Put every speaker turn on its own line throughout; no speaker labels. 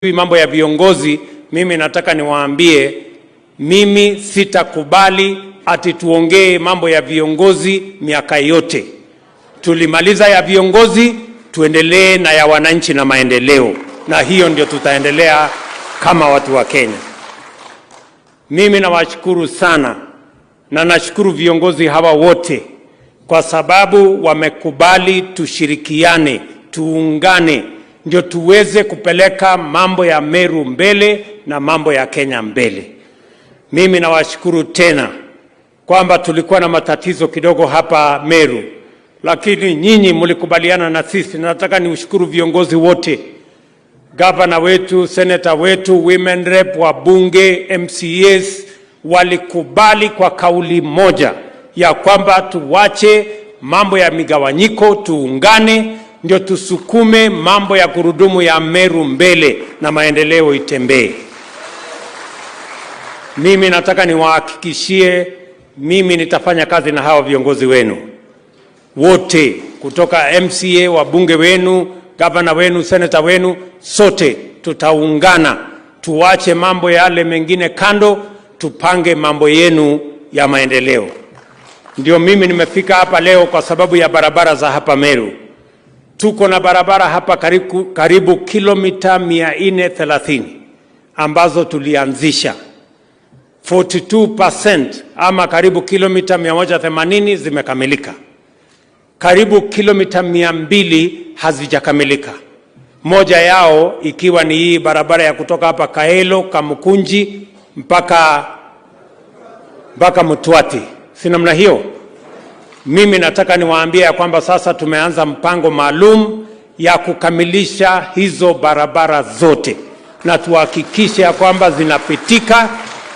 Mambo ya viongozi, mimi nataka niwaambie, mimi sitakubali ati tuongee mambo ya viongozi miaka yote. Tulimaliza ya viongozi, tuendelee na ya wananchi na maendeleo, na hiyo ndio tutaendelea kama watu wa Kenya. Mimi nawashukuru sana na nashukuru viongozi hawa wote kwa sababu wamekubali tushirikiane, tuungane, ndio tuweze kupeleka mambo ya Meru mbele na mambo ya Kenya mbele. Mimi nawashukuru tena kwamba tulikuwa na matatizo kidogo hapa Meru, lakini nyinyi mlikubaliana na sisi. Nataka niushukuru viongozi wote, gavana wetu, senator wetu, women rep, wabunge, MCAs, walikubali kwa kauli moja ya kwamba tuwache mambo ya migawanyiko, tuungane, ndio tusukume mambo ya gurudumu ya Meru mbele na maendeleo itembee. Mimi nataka niwahakikishie, mimi nitafanya kazi na hawa viongozi wenu wote, kutoka MCA, wabunge wenu, gavana wenu, senator wenu, sote tutaungana, tuache mambo yale mengine kando, tupange mambo yenu ya maendeleo. Ndio mimi nimefika hapa leo kwa sababu ya barabara za hapa Meru. Tuko na barabara hapa karibu kilomita 430 ambazo tulianzisha. 42% ama karibu kilomita 180 zimekamilika. Karibu kilomita 200 hazijakamilika. Moja yao ikiwa ni hii barabara ya kutoka hapa Kaelo, Kamukunji mpaka Mtwati. Si namna hiyo? Mimi nataka niwaambie ya kwamba sasa tumeanza mpango maalum ya kukamilisha hizo barabara zote, na tuhakikishe ya kwamba zinapitika,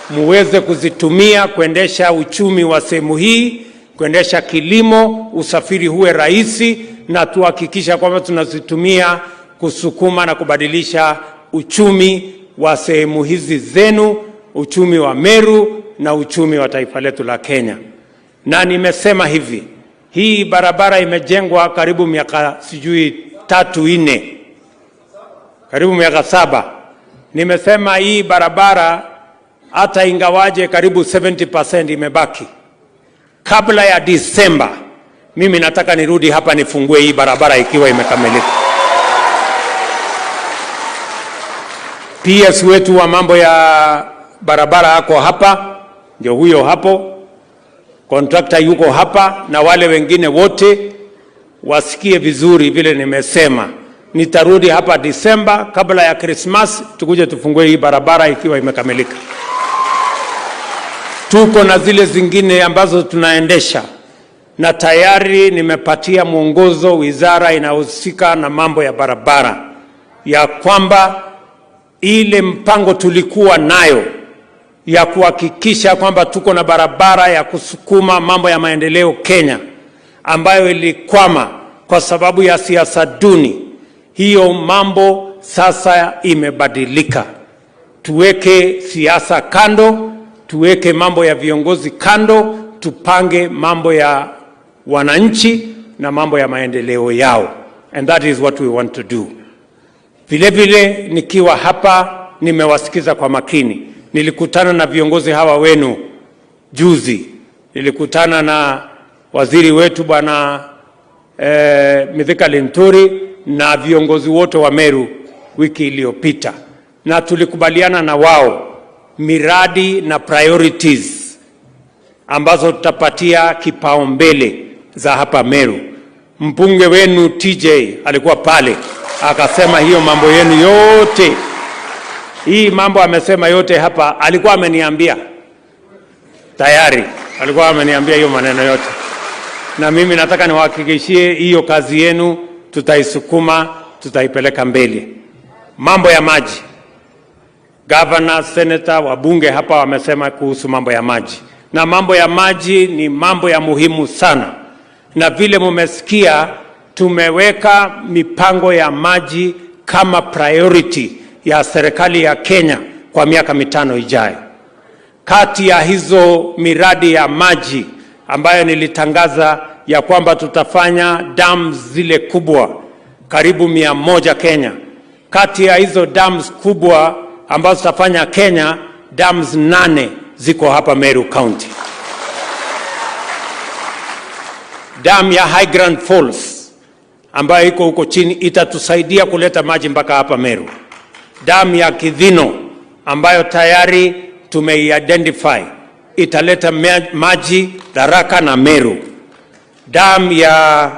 muweze kuzitumia kuendesha uchumi wa sehemu hii, kuendesha kilimo, usafiri huwe rahisi, na tuhakikisha kwamba tunazitumia kusukuma na kubadilisha uchumi wa sehemu hizi zenu, uchumi wa Meru na uchumi wa taifa letu la Kenya. Na nimesema hivi, hii barabara imejengwa karibu miaka 3-4, karibu miaka 7. Nimesema hii barabara hata ingawaje karibu 70% imebaki, kabla ya Disemba mimi nataka nirudi hapa nifungue hii barabara ikiwa imekamilika. PS wetu wa mambo ya barabara hako hapa, ndio huyo hapo. Contractor yuko hapa, na wale wengine wote wasikie vizuri vile nimesema. Nitarudi hapa Disemba kabla ya Christmas, tukuje tufungue hii barabara ikiwa imekamilika. Tuko na zile zingine ambazo tunaendesha, na tayari nimepatia mwongozo wizara inahusika na mambo ya barabara ya kwamba ile mpango tulikuwa nayo ya kuhakikisha kwamba tuko na barabara ya kusukuma mambo ya maendeleo Kenya, ambayo ilikwama kwa sababu ya siasa duni. Hiyo mambo sasa imebadilika. Tuweke siasa kando, tuweke mambo ya viongozi kando, tupange mambo ya wananchi na mambo ya maendeleo yao. And that is what we want to do. Vile vile nikiwa hapa nimewasikiza kwa makini. Nilikutana na viongozi hawa wenu juzi. Nilikutana na waziri wetu bwana Mzee na viongozi wote wa Meru wiki iliyopita, na tulikubaliana na wao miradi na priorities ambazo tutapatia kipaumbele za hapa Meru. Mbunge wenu TJ alikuwa pale, akasema hiyo mambo yenu yote, hii mambo amesema yote hapa, alikuwa ameniambia tayari, alikuwa ameniambia hiyo maneno yote. Na mimi nataka niwahakikishie hiyo kazi yenu tutaisukuma, tutaipeleka mbele. Mambo ya maji, governor, senator, wabunge hapa wamesema kuhusu mambo ya maji, na mambo ya maji ni mambo ya muhimu sana. Na vile mumesikia, tumeweka mipango ya maji kama priority ya serikali ya Kenya kwa miaka 5 ijayo. Kati ya hizo miradi ya maji ambayo nilitangaza ya kwamba tutafanya dams zile kubwa karibu 100 Kenya, kati ya hizo dams kubwa ambazo zitafanya Kenya, dams 8 ziko hapa Meru County. Dam ya High Grand Falls ambayo iko huko chini itatusaidia kuleta maji mpaka hapa Meru. Dam ya Kidhino ambayo tayari tumeidentify italeta maji Tharaka na Meru. Dam ya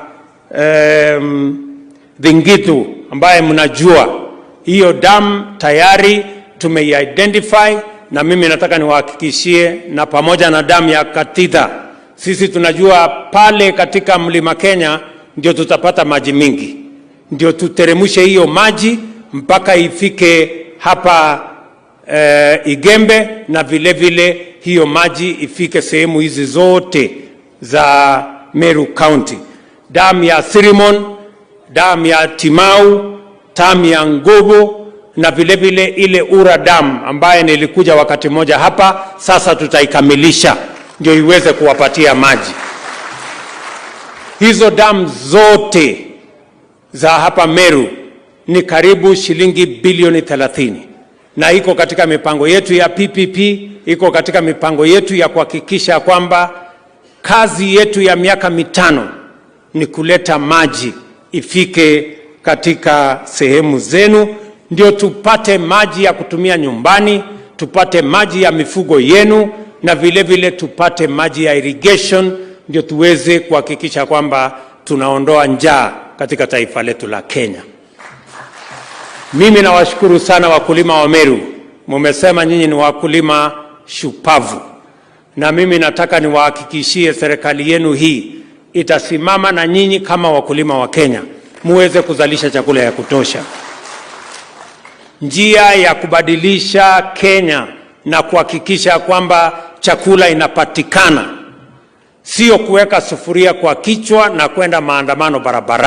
Dhingitu ambaye mnajua hiyo dam tayari tumeidentify, na mimi nataka niwahakikishie, na pamoja na dam ya Katitha, sisi tunajua pale katika Mlima Kenya ndio tutapata maji mingi, ndio tuteremushe hiyo maji mpaka ifike hapa Igembe, na vile vile hiyo maji ifike sehemu hizi zote za Meru County. Dam ya Sirimon, dam ya Timau, dam ya Ngobo, na vile vile ile Ura dam ambaye nilikuja wakati moja hapa, sasa tutaikamilisha ndio iweze kuwapatia maji. Hizo dam zote za hapa Meru ni karibu shilingi bilioni 30, na iko katika mipango yetu ya PPP, iko katika mipango yetu ya kuhakikisha kwamba kazi yetu ya miaka 5 ni kuleta maji ifike katika sehemu zenu, ndio tupate maji ya kutumia nyumbani, tupate maji ya mifugo yenu, na vile vile tupate maji ya irrigation, ndio tuweze kuhakikisha kwamba tunaondoa njaa katika taifa letu la Kenya. Mimi nawashukuru sana wakulima wa Meru. Mumesema nyinyi ni wakulima shupavu, na mimi nataka niwahakikishie serikali yenu hii itasimama na nyinyi kama wakulima wa Kenya, muweze kuzalisha chakula ya kutosha. Njia ya kubadilisha Kenya na kuhakikisha kwamba chakula inapatikana sio kuweka sufuria kwa kichwa na kwenda maandamano barabara.